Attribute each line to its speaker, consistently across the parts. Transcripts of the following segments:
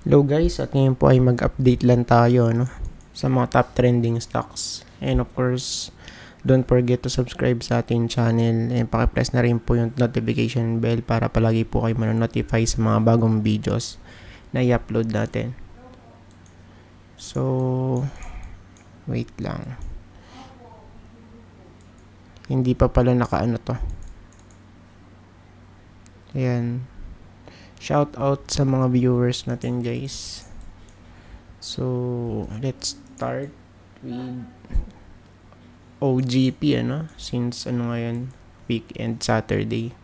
Speaker 1: Hello guys, at ngayon po ay mag-update lang tayo sa mga top trending stocks. And of course, don't forget to subscribe sa ating channel and pakipress na rin po yung notification bell para palagi po kayo manonotify sa mga bagong videos na i-upload natin. So, wait lang. Hindi pa pala nakaano to. Ayan. Shout out sa mga viewers natin guys. So, let's start with OGP since ngayon weekend Saturday.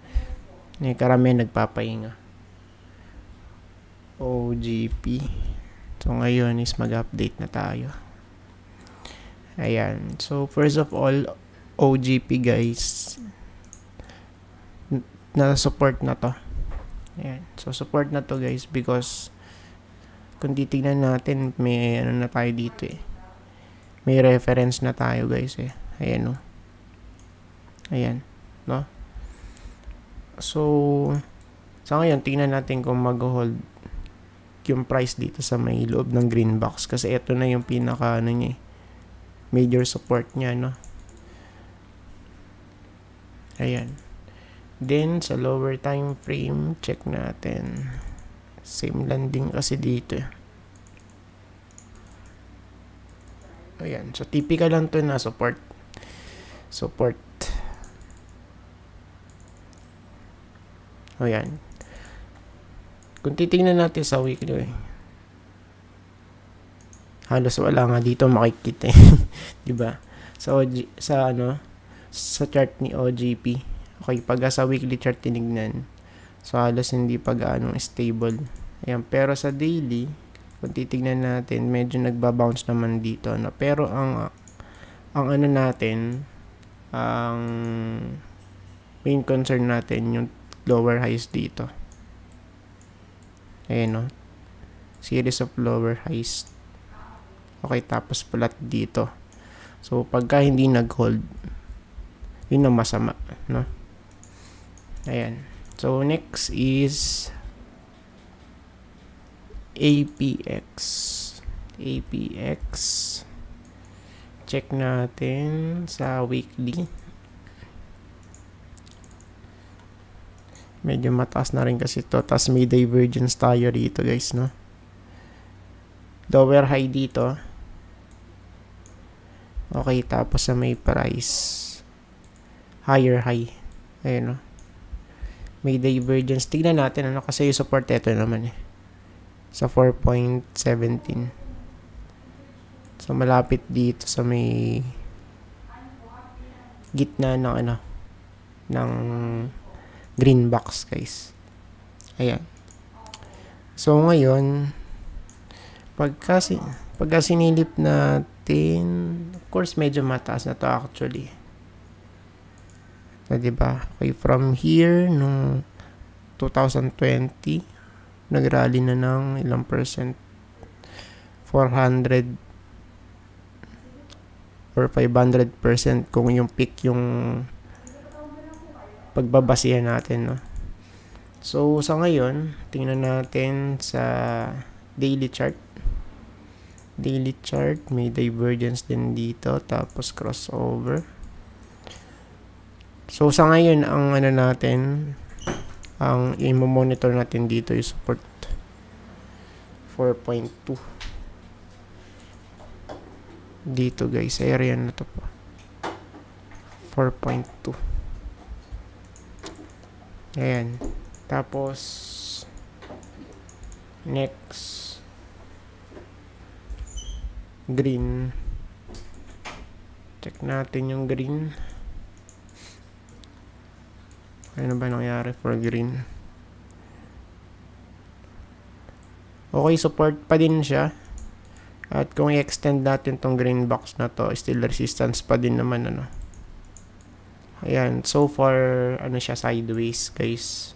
Speaker 1: Karamihan nagpapahinga. OGP. So ngayon is mag-update na tayo. Ayan. So first of all, OGP guys, na-support na to. Ayan. So, support na to guys because kung titignan natin, may na tayo dito May reference na tayo guys Ayan Ayan. No? So, sa ngayon, tingnan natin kung mag-hold yung price dito sa may loob ng green box. Kasi ito na yung pinaka major support niya, Ayan. Then, sa lower time frame, check natin. Same landing kasi dito. Ayan. So, typical lang to na support. Support. Ayan. Kung titignan natin sa weekly, halos wala nga dito makikita diba? So, sa chart ni OGP. Okay, pag sa weekly chart tinignan, so halos hindi pa gaano stable. Ayan, pero sa daily, kung titignan natin, medyo nagba-bounce naman dito, Pero ang natin, ang main concern natin, yung lower highs dito. Ayan, series of lower highs. Okay, tapos flat dito. So, pagka hindi nag-hold, yun ang masama, Ayan. So, next is APX. APX. Check natin sa weekly. Medyo mataas na rin kasi to. Tapos may divergence tayo dito guys, Lower high dito. Okay, tapos sa may price. Higher high. Ayan, may divergence. Tignan natin kasi yung support ito naman sa 4.17. So malapit dito sa may gitna ng ng green box guys. Ayan. So ngayon pagka sinilip natin, of course medyo mataas na to actually. So, diba? Okay, from here, nung 2020, nag-rally na ng ilang percent? 400 or 500% kung yung peak yung pagbabasihan natin, So, sa ngayon, tingnan natin sa daily chart. Daily chart, may divergence din dito, tapos crossover. So, sa ngayon, ang natin, ang i-monitor natin dito yung support 4.2. Dito guys, area na to po. 4.2. Ayan. Tapos, next, green. Check natin yung green. Ano ba nangyari for green? Okay, support pa din siya. At kung i-extend natin tong green box na to, still resistance pa din naman, Ayan, so far, siya sideways, guys.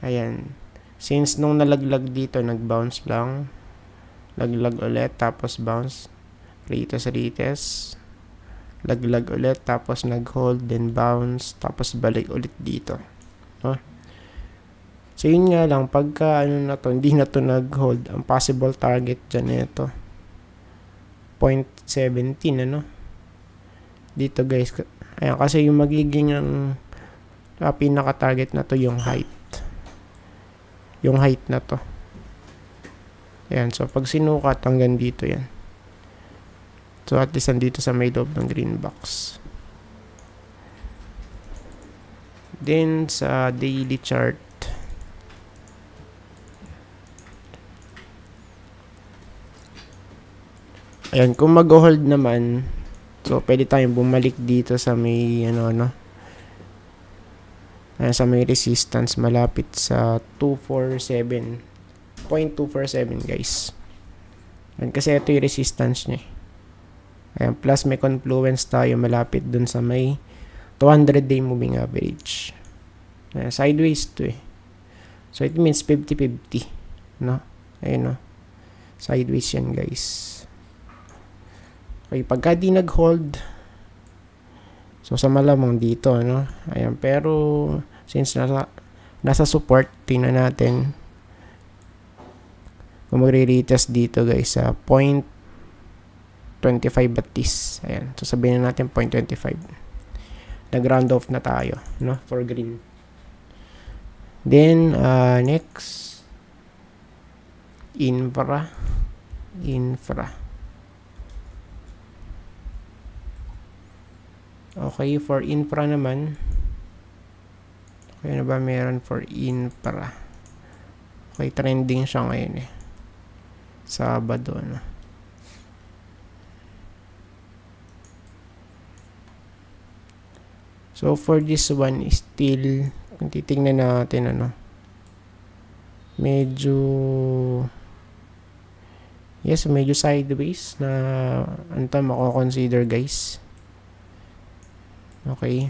Speaker 1: Ayan. Since nung nalaglag dito, nag-bounce lang. Laglag ulit, tapos bounce. Retest. Laglag ulit, tapos nag-hold, then bounce, tapos balik ulit dito. So, yun nga lang, pagka ano na to, hindi na to nag-hold. Ang possible target dyan ito. 0.17, ano? Dito, guys. Ayan, kasi yung magiging ang pinaka-target na to, yung height. Yung height na to. Ayan, so pag sinukat, hanggang dito yan. So, at least nandito sa may loob ng green box. Then, sa daily chart, ayan, kung mag-hold naman, so, pwede tayong bumalik dito sa may, ayan, sa may resistance, malapit sa 0.247, guys. Ayan, kasi ito yung resistance niya. Ayan, plus may confluence tayo malapit dun sa may 200-day moving average. Ayan, sideways to eh. So, it means 50-50. No? Ayan, no? Sideways yan, guys. Okay, pagka di nag-hold, so sa malamang dito, no? Ayan, pero since nasa support, tingnan natin kung magre-retest dito, guys, sa 0.25 at least. Ayan, so sabihin na natin 0.25. Nag-round off na tayo, no? For green. Then, next, infra. Okay, for infra naman. Okay na ba meron for infra? Okay, trending siya ngayon eh. Sabado na. So, for this one, still, kung titignan natin, medyo, yes, medyo sideways na, mako-consider, guys. Okay.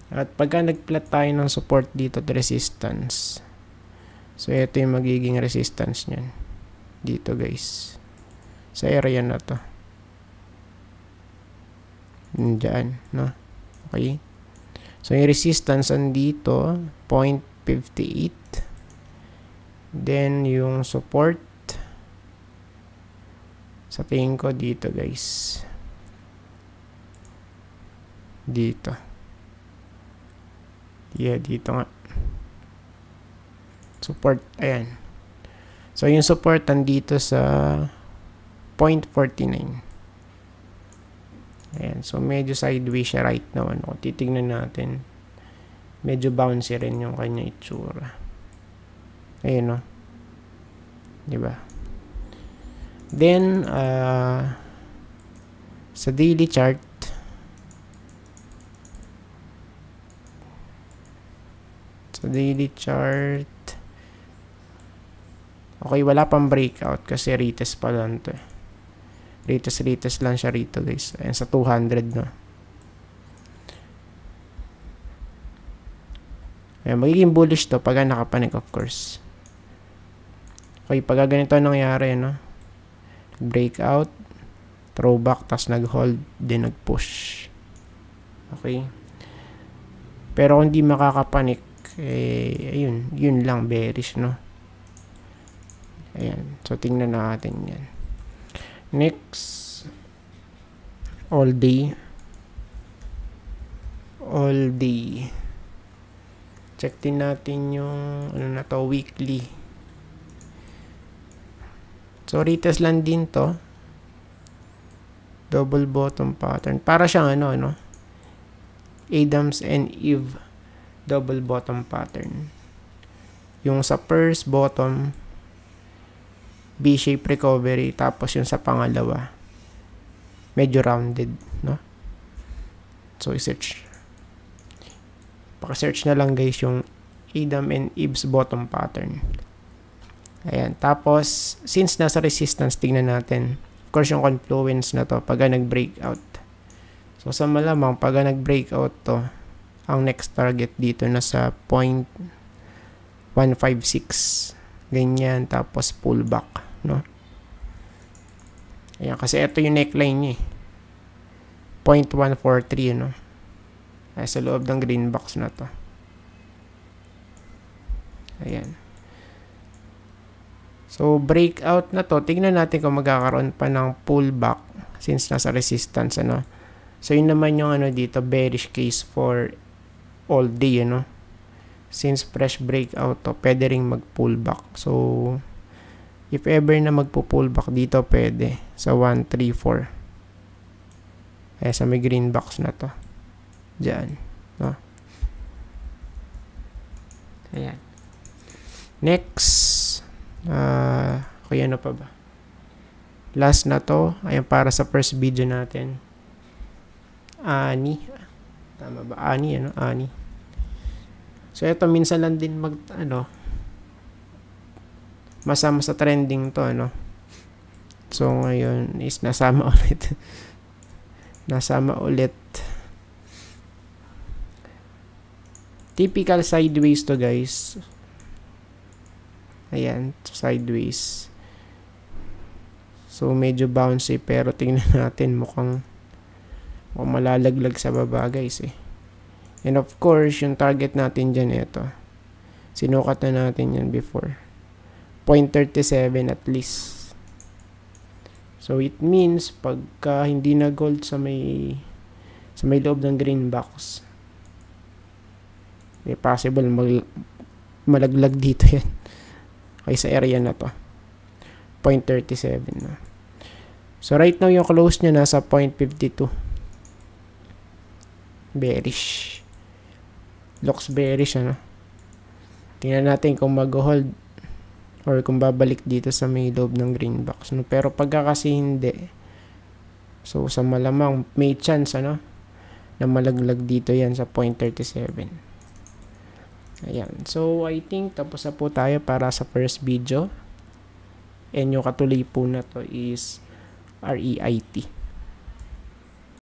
Speaker 1: At pagka nag-plot tayo ng support dito at resistance, so ito yung magiging resistance niyan. Dito, guys. Sa area na to. Diyan, no? Okay. So yung resistance andito, 0.58. Then yung support, sa tingin ko dito, guys. Dito. Yeah, dito nga. Support, ayan. So, yung support nandito sa 0.49. Ayan, so medyo sideways siya right now. Kung titignan natin, medyo bouncy rin yung kanya itsura. Ayan, no? Diba? Then, sa daily chart, okay, wala pang breakout kasi retest pa lang to eh. Retest lang siya rito, guys. Ayan, sa 200, no? Ayan, magiging bullish to pag nakapanik, of course. Okay, pag ganito nangyari, no? Breakout, throwback, tas nag-hold, then nag-push. Okay. Pero kung di makakapanik, ayun, yun lang, bearish, no? Ayan, so tingnan natin yan. Next, all day. Check din natin yung, weekly. So, retest lang din to. Double bottom pattern. Para siyang Adams and Eve double bottom pattern. Yung sa first bottom, V-shape recovery, tapos yung sa pangalawa, medyo rounded, no? So, i-search. Paka-search na lang, guys, yung Adam and Eve's bottom pattern. Ayan. Tapos, since nasa resistance, tingnan natin. Of course, yung confluence na to, pag nag-breakout. So, sa malamang, pag nag-breakout to, ang next target dito na sa 0.156. Ganyan, tapos pullback, no? Ayan, kasi ito yung neckline niya eh. 0.143, no? Ay, sa loob ng green box na to. Ayan. So, breakout na to. Tingnan natin kung magkakaroon pa ng pullback since nasa resistance, ano. So, yun naman yung ano dito, bearish case for all day, ano. Since fresh breakout to, pwede ring mag-pullback. So, if ever na magpo-pullback dito, pwede. Sa 1, 3, 4. Ay, sa may green box na to. Diyan. No? Ayan. Next. Kaya ano pa ba? Last na to. Ayan, para sa first video natin. Ani. Tama ba? Ani, ano? Ani. So, ito, minsan lang din masama sa trending to, ano? So, ngayon is nasama ulit. Nasama ulit. Typical sideways to, guys. Ayan, sideways. So, medyo bouncy, pero tingnan natin, mukhang malalaglag sa baba, guys, eh. And of course, yung target natin dyan, ito. Sinukat na natin yan before. 0.37 at least. So, it means, pagka hindi na gold sa may loob ng green box, may possible malaglag dito yan. Okay, sa area na to. 0.37 na. So, right now, yung close niya nasa 0.52. Bearish. Looks bearish, ano? Tingnan natin kung mag-hold or kung babalik dito sa may loob ng green box, no? Pero pagka kasi hindi, so, sa malamang, may chance, ano? Na malaglag dito yan sa 0.37. Ayan. So, I think tapos na po tayo para sa first video. And yung katuloy po na to is REIT.